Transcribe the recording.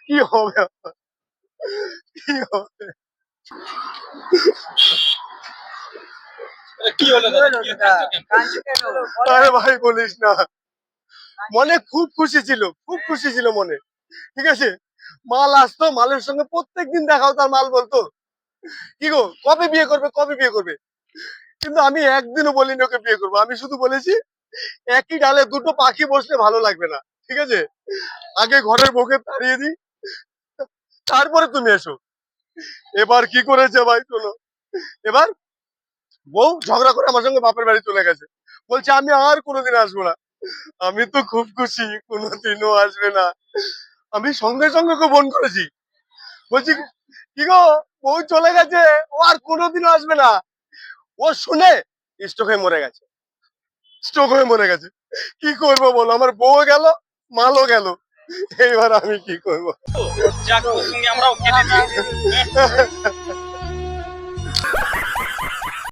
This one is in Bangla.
কি হবে, কি হবে? কি হলো দাদা? কি কাঁদছো কেন? আরে ভাই বলিস না, মনে খুব খুশি ছিল, খুব খুশি ছিল মনে। ঠিক আছে, মাল আসতো, মালের সঙ্গে প্রত্যেকদিন দেখা হতো, আর মাল বলতো কি গো কবে বিয়ে করবে, কবে বিয়ে করবে। কিন্তু আমি একদিনও বলিনি ওকে বিয়ে করবো, আমি শুধু বলেছি একই ডালে দুটো পাখি বসলে ভালো লাগবে না। ঠিক আছে, আগে ঘরের বউকে তাড়িয়ে দিই, তারপরে তুমি এসো। এবার কি করেছে ভাই শোনো, এবার বউ ঝগড়া করে আমার সঙ্গে বাপের বাড়ি চলে গেছে, বলছে আমি আর কোনোদিন আসবো না। আমি তো খুব খুশি, কোনোদিনও আসবে না। আমি সঙ্গে সঙ্গে ওকে ফোন করেছি, বলছি কি গো বউ চলে গেছে, ও আর কোনোদিনও আসবে না। ও শুনে স্ট্রোক হয়ে মরে গেছে, স্ট্রোক হয়ে মরে গেছে। কি করবো বলো, আমার বউ গেল, মালও গেল, এইবার আমি কি করবো? যাক, ওর সঙ্গে আমরাও কেটে দিই।